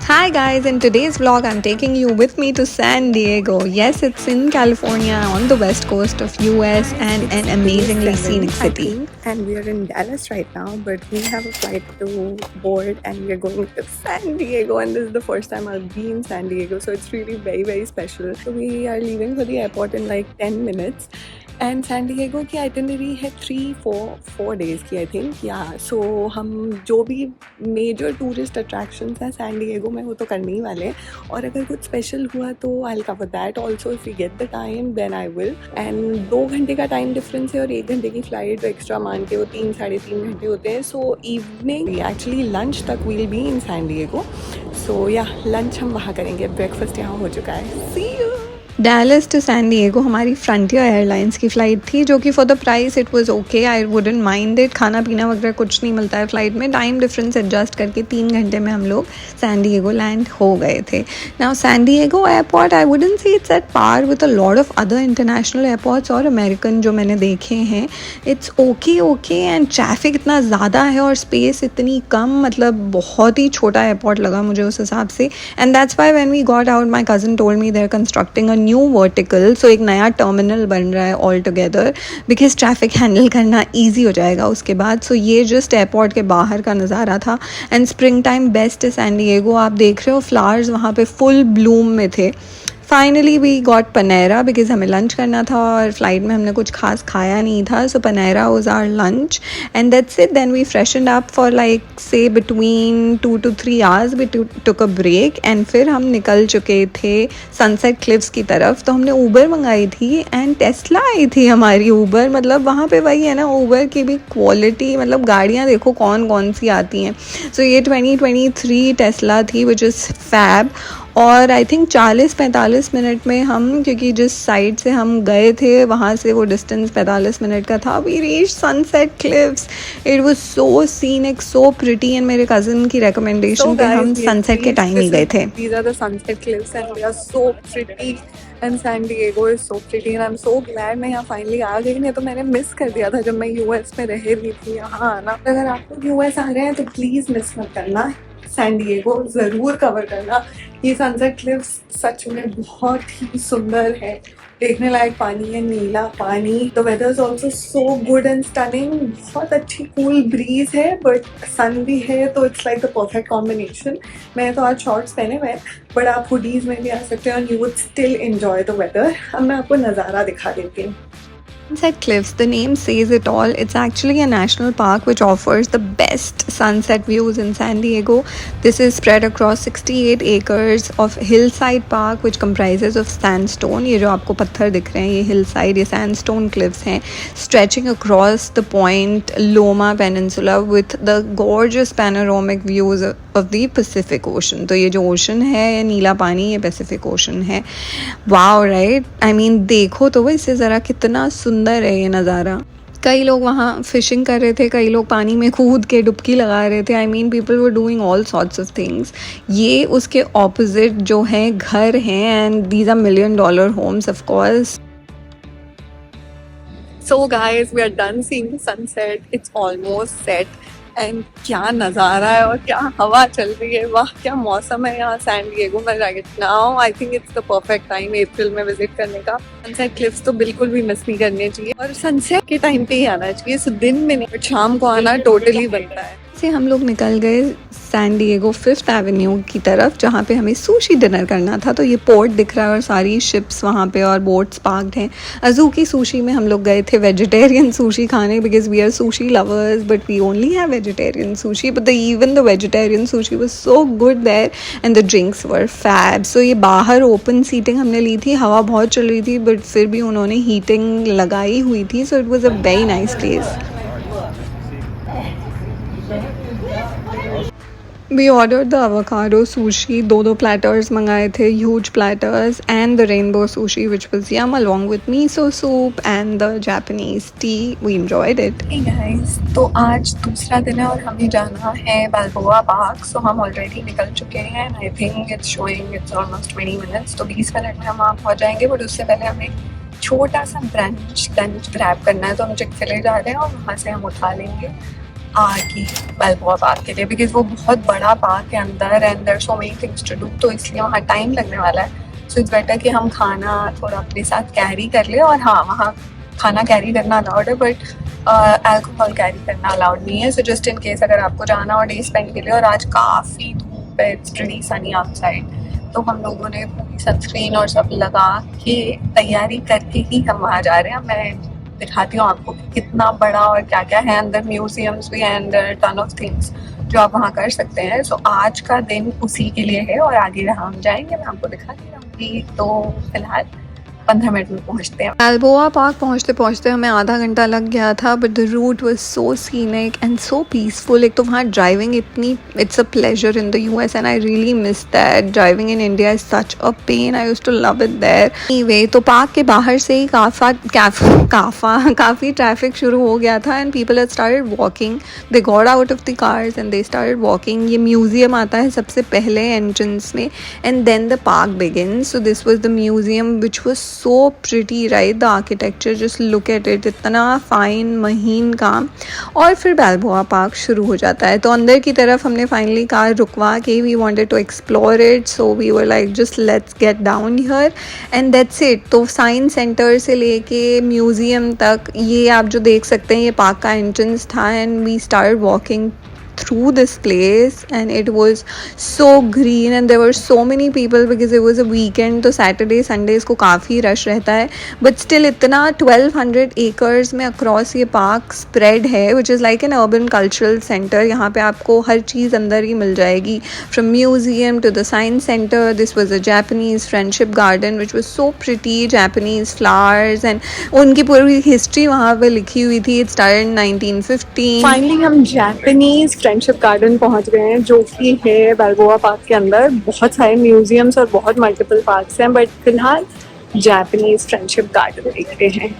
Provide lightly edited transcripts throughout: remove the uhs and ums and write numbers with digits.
Hi guys, in today's vlog I'm taking you with me to San Diego. Yes, it's in California on the west coast of US Guys, and it's an day amazingly 7, scenic I city. think, and we are in Dallas right now, but we have a flight to board and we are going to San Diego, and this is the first time I'll be in San Diego, so it's really very special. So we are leaving for the airport in like 10 minutes. And San Diego की itinerary है 3-4 days की I think या सो हम जो भी major tourist attractions हैं San डिएगो में वो तो करने ही वाले हैं, और अगर कुछ स्पेशल हुआ तो I will cover that also if you get the time then I will. And 2 घंटे का टाइम डिफरेंस है और 1 घंटे की फ़्लाइट एक्स्ट्रा मान के वो 3-3.5 घंटे होते हैं। सो इवनिंग एक्चुअली लंच तक will be in San Diego. So yeah lunch हम वहाँ करेंगे, ब्रेकफास्ट यहाँ हो चुका है। See you. Dallas to San Diego हमारी फ्रंटियर एयरलाइंस की फ़्लाइट थी, जो कि for the price it was okay, I wouldn't mind it. खाना पीना वगैरह कुछ नहीं मिलता है फ़्लाइट में। टाइम डिफरेंस एडजस्ट करके 3 घंटे में हम लोग सैन डिएगो लैंड हो गए थे। Now San Diego airport I wouldn't say it's at par with a lot of other international airports और अमेरिकन जो मैंने देखे हैं। इट्स ओके एंड ट्रैफिक इतना ज़्यादा है और स्पेस इतनी कम, मतलब बहुत ही छोटा एयरपोर्ट लगा मुझे उस हिसाब से। And that's why when we got out my cousin told me they are constructing a new vertical, so एक नया टर्मिनल बन रहा है all together, because traffic handle करना ईजी हो जाएगा उसके बाद। सो ये जस्ट एयरपोर्ट के बाहर का नज़ारा था। एंड स्प्रिंग टाइम बेस्ट है सैन डिएगो। आप देख रहे हो फ्लावर्स वहाँ पे फुल ब्लूम में थे। Finally we got Panera because हमें लंच करना था और फ्लाइट में हमने कुछ खास खाया नहीं था। So Panera was our lunch and that's it. Then we freshened up for like say between 2 to 3 hours. We took a break and फिर हम निकल चुके थे सनसेट क्लिफ्स की तरफ। तो हमने ऊबर मंगाई थी एंड टेस्ला आई थी हमारी ऊबर। मतलब वहाँ पे वही है ना, ऊबर की भी क्वालिटी, मतलब गाड़ियाँ देखो कौन कौन सी आती हैं। सो ये 2023 टेस्ला थी विच इज़ फैब। और आई थिंक 40-45 मिनट में हम, क्योंकि जिस साइड से हम गए थे वहाँ से वो डिस्टेंस 45 मिनट का था, we reach Sunset Cliffs. It was so scenic, so pretty, and मेरे कज़न की रिकमेंडेशन पे हम सनसेट के टाइम ही गए थे। These are the sunset cliffs and they are so pretty and San Diego is so pretty and I'm so glad मैं यहाँ finally आ गई। नहीं तो मैंने मिस कर दिया था जब मैं यूएस में रह रही थी यहाँ आना। अगर आप लोग यूएस आ रहे हैं तो प्लीज़ मिस मत करना, सैन डिएगो ज़रूर कवर करना। ये सनसेट क्लिफ्स सच में बहुत ही सुंदर है, देखने लायक पानी है, नीला पानी। The weather is also so good and stunning. बहुत अच्छी कूल ब्रीज है बट सन भी है, तो it's like the perfect combination. मैंने तो आज शॉर्ट्स पहने हुए हैं बट आप हुडीज में भी आ सकते हो and you would still enjoy the weather. अब मैं आपको नज़ारा दिखा देती हूँ। Sunset Cliffs, the name says it all. It's actually a national park which offers the best sunset views in San Diego. This is spread across 68 acres of hillside park which comprises of sandstone. ये जो आपको पत्थर दिख रहे हैं ये hillside, ये sandstone cliffs हैं, stretching across the Point Loma Peninsula with the gorgeous panoramic views of the Pacific Ocean. तो ये जो ocean है, ये नीला पानी, ये Pacific Ocean है। Wow, right? I mean, देखो तो इससे ज़रा कितना सुंदर है ये नज़ारा। कई लोग वहाँ फिशिंग कर रहे थे, कई लोग पानी में कूद के डुबकी लगा रहे थे। I mean people were doing all sorts of things. ये उसके ऑपोजिट जो हैं घर हैं and these are $1 million homes of course. So guys, we are done seeing the sunset. It's almost set. And क्या नज़ारा है और क्या हवा चल रही है, वाह क्या मौसम है यहाँ सैन डिएगो में। Right now I think it's the perfect time April में विजिट करने का। सनसेट क्लिफ्स तो बिल्कुल भी मिस नहीं करने चाहिए और सनसेट के टाइम पे ही आना चाहिए। सो दिन में नहीं, शाम को आना टोटली बनता है। से हम लोग निकल गए सैन डिएगो 5th एवेन्यू की तरफ, जहाँ पे हमें सुशी डिनर करना था। तो ये पोर्ट दिख रहा है और सारी शिप्स वहाँ पे और बोट्स पार्क्ड हैं। अज़ूकी सुशी में हम लोग गए थे वेजिटेरियन सुशी खाने, because we are sushi lovers but we only have vegetarian sushi, but even the vegetarian sushi was so good there and the drinks were fab. So ये बाहर open seating हमने ली थी, हवा बहुत चल रही थी बट फिर भी उन्होंने हीटिंग लगाई हुई थी। So it was a very nice place. We ordered the avocado sushi, दो platters मंगाए थे, huge platters, and the rainbow sushi which was yum along with miso soup and the Japanese tea. We enjoyed it. Hey guys, तो आज दूसरा दिन है और हमें जाना है बाल्बोआ पार्क। सो हम ऑलरेडी निकल चुके हैं and I think it's showing it's almost 20 minutes, तो 20 मिनट में हम वहाँ पहुँच जाएंगे। बट उससे पहले हमें छोटा सा ब्रंच लंच ग्रैब करना है, तो हम चिक-फिले जा रहे हैं और वहाँ से हम उठा लेंगे आगे बालबोआ पार्क के लिए, बिकॉज वो बहुत बड़ा पार्क है अंदर and there so many things to do, तो इसलिए वहाँ टाइम लगने वाला है. सो इट्स बेटर कि हम खाना थोड़ा अपने साथ कैरी कर ले. और हाँ, वहाँ खाना कैरी करना अलाउड है बट अल्कोहल कैरी करना अलाउड नहीं है. सो जस्ट इन केस अगर आपको जाना हो डे स्पेंड के लिए, और आज काफ़ी धूप है, इट्स प्रीटी सनी आउटसाइड, तो हम लोगों ने पूरी सनस्क्रीन और सब लगा के तैयारी करके ही हम वहाँ जा रहे हैं. मैं दिखाती हूँ आपको कि कितना बड़ा और क्या क्या है अंदर. म्यूजियम्स भी हैं अंदर, टन ऑफ थिंग्स जो आप वहाँ कर सकते हैं. सो आज का दिन उसी के लिए है और आगे जहाँ हम जाएंगे मैं आपको दिखाती रहूँगी. तो फिलहाल 15 मिनट में पहुँचते हैं. बालबोआ पार्क पहुँचते पहुँचते हमें आधा घंटा लग गया था, but the route was so scenic and so peaceful. एक तो वहाँ ड्राइविंग इतनी, it's a pleasure in the US and I really miss that. Driving in India is such a pain. I used to love it there. Anyway, तो park के बाहर से ही काफ़ी traffic शुरू हो गया था and people had started walking. They got out of the cars and they started walking. ये म्यूजियम आता है सबसे पहले एंट्रेंस में and then the park begins. So this was the museum which was so pretty, right? The architecture, just look at it, इतना fine महीन काम. और फिर बालबोआ पार्क शुरू हो जाता है. तो अंदर की तरफ हमने फाइनली कार रुकवा के, we wanted to explore it, so we were like just let's get down here and that's it. तो साइंस सेंटर से लेके म्यूजियम तक ये आप जो देख सकते हैं, ये पार्क का एंट्रेंस था and we started walking through this place and it was so green and there were so many people because it was a weekend. तो Saturday Sundays को काफ़ी रश रहता है, but still इतना 1200 acres में across ये park spread है, which is like an urban cultural center. यहाँ पे आपको हर चीज़ अंदर ही मिल जाएगी, from museum to the science center. This was a Japanese friendship garden which was so pretty, Japanese flowers and उनकी पूरी history वहाँ पे लिखी हुई थी. It started in 1915. फाइनली हम जापानीज फ्रेंडशिप गार्डन पहुंच गए हैं, जो कि है बालबोआ पार्क के अंदर. बहुत सारे म्यूजियम्स और बहुत मल्टीपल पार्क्स हैं, बट फिलहाल जापानीज फ्रेंडशिप गार्डन देखते हैं.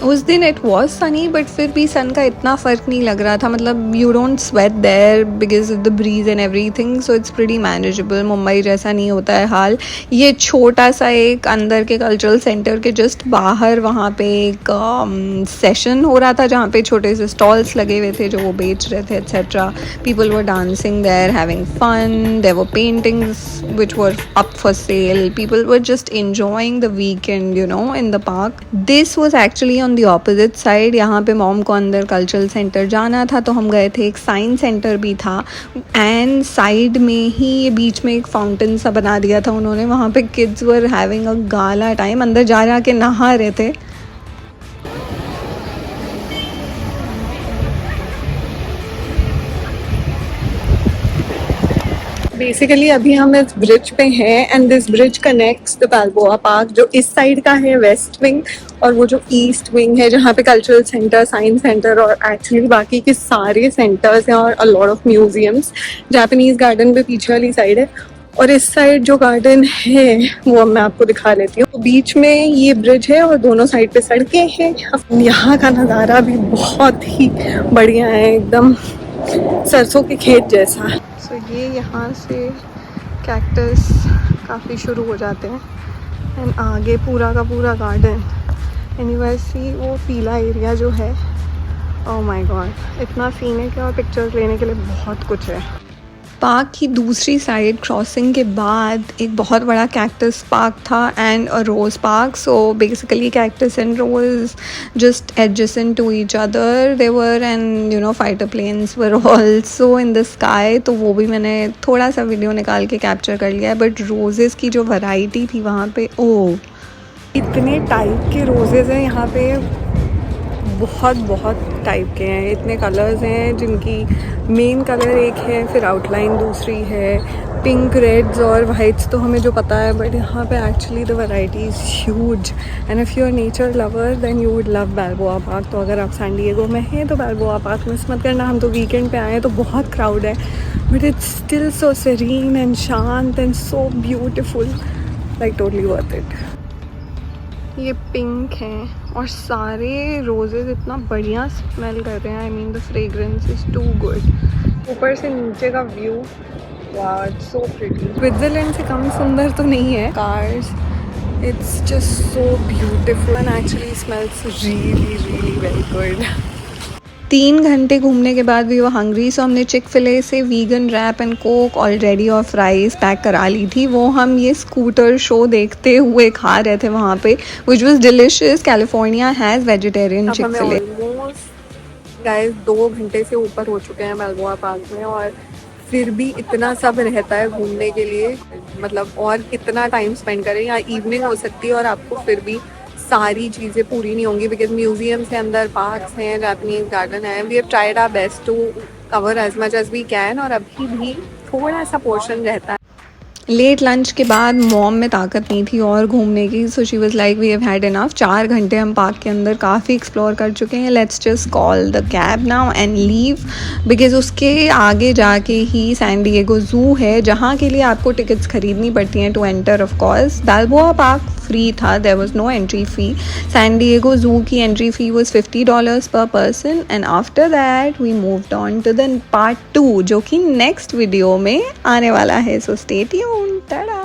उस दिन इट वॉज सनी, बट फिर भी सन का इतना फ़र्क नहीं लग रहा था. मतलब you don't sweat there because of the breeze and everything, so it's pretty manageable. Mumbai जैसा नहीं होता है हाल. ये छोटा सा एक अंदर के कल्चरल सेंटर के जस्ट बाहर वहाँ पे एक सेशन हो रहा था, जहाँ पे छोटे से स्टॉल्स लगे हुए थे जो वो बेच रहे थे etcetera. People were dancing there, having fun. There were paintings which were up for sale. People were just enjoying the weekend, you know, in the park. This was actually on the opposite side. यहाँ पे mom को अंदर cultural centre जाना था, तो हम गए थे. एक साइंस सेंटर भी था एंड साइड में ही ये बीच में एक फाउंटेन सा बना दिया था उन्होंने. वहाँ पे kids were having a gala time, अंदर जा के नहा रहे थे. बेसिकली अभी हम इस ब्रिज पे हैं and this bridge connects the बालबोआ park, जो इस साइड का है वेस्ट विंग, और वो जो ईस्ट विंग है जहाँ पे कल्चरल सेंटर, साइंस सेंटर और एक्चुअली बाकी के सारे सेंटर्स हैं और अ lot of museums. Japanese garden पे पीछे वाली साइड है और इस साइड जो गार्डन है वो अब मैं आपको दिखा लेती हूँ. तो बीच में ये ब्रिज है और दोनों साइड पे सड़कें हैं. यहाँ का नज़ारा भी बहुत ही बढ़िया है, एकदम सरसों के खेत जैसा. सो ये यहाँ से कैक्टस काफ़ी शुरू हो जाते हैं एंड आगे पूरा का पूरा गार्डन. एंड यू गाइस सी वो पीला एरिया जो है, ओह माय गॉड, इतना सीनिक है और पिक्चर्स लेने के लिए बहुत कुछ है. पार्क की दूसरी साइड क्रॉसिंग के बाद एक बहुत बड़ा कैक्टस पार्क था and a rose park. So basically cactus and rose just adjacent to each other they were and you know fighter planes were also in the sky. तो वो भी मैंने थोड़ा सा वीडियो निकाल के कैप्चर कर लिया है. बट रोज़ेज़ की जो वैरायटी थी वहाँ पे, ओह इतने टाइप के रोज़ेज़ हैं यहाँ पे, बहुत टाइप के हैं. इतने कलर्स हैं जिनकी मेन कलर एक है, फिर आउटलाइन दूसरी है. पिंक, रेड्स और वाइट्स तो हमें जो पता है, बट यहाँ पे actually the variety is huge. And if you are nature lover then you would love Balboa park. तो अगर आप सैन डिएगो में हैं तो बालबोआ पार्क मिस मत करना. हम तो वीकेंड पे आए हैं तो बहुत क्राउड है, but it's still so serene and शांत and so beautiful, like totally worth it. ये पिंक हैं और सारे रोजेज़ इतना बढ़िया स्मेल कर रहे हैं. I mean the fragrance is too good. ऊपर से नीचे का व्यू, वाह इट्स सो प्रिटी. स्विट्ज़रलैंड से कम सुंदर तो नहीं है. Cars, it's just so beautiful and actually smells really very good. 3 घंटे घूमने के बाद वी वर हंग्री, सो हमने चिक-फिले से vegan wrap and coke already और फ्राइज़ पैक करा ली थी। वो हम ये स्कूटर शो देखते हुए खा रहे थे वहाँ पे, which was delicious. California has vegetarian अब हमें चिक-फिले। ऑलमोस्ट गाइस 2 घंटे से ऊपर हो चुके हैं बाल्बोआ पार्क में, और फिर भी इतना सब रहता है घूमने के लिए, मतलब और कितना टाइम स्पेंड करें। या इवनिंग हो सकती है और आपको फिर भी सारी चीज़ें पूरी नहीं होंगी, बिकॉज म्यूजियम्स के अंदर, पार्क्स हैं, जापानीज गार्डन है। We have tried our best to cover as much as we can, और अभी भी थोड़ा सा पोर्शन रहता है। लेट लंच के बाद मॉम में ताकत नहीं थी और घूमने की, so she was like we have had enough. 4 घंटे हम पार्क के अंदर काफ़ी एक्सप्लोर कर चुके हैं, let's just call the cab now and leave, because उसके आगे जाके ही सैन डिएगो ज़ू है, जहाँ के लिए आपको टिकट्स खरीदनी पड़ती हैं to enter. Of course Balboa Park free था, there was no entry fee. San Diego zoo की entry fee was $50 per person, and after that we moved on to the part 2, जो कि नेक्स्ट वीडियो में आने वाला है, so stay tuned. Tata.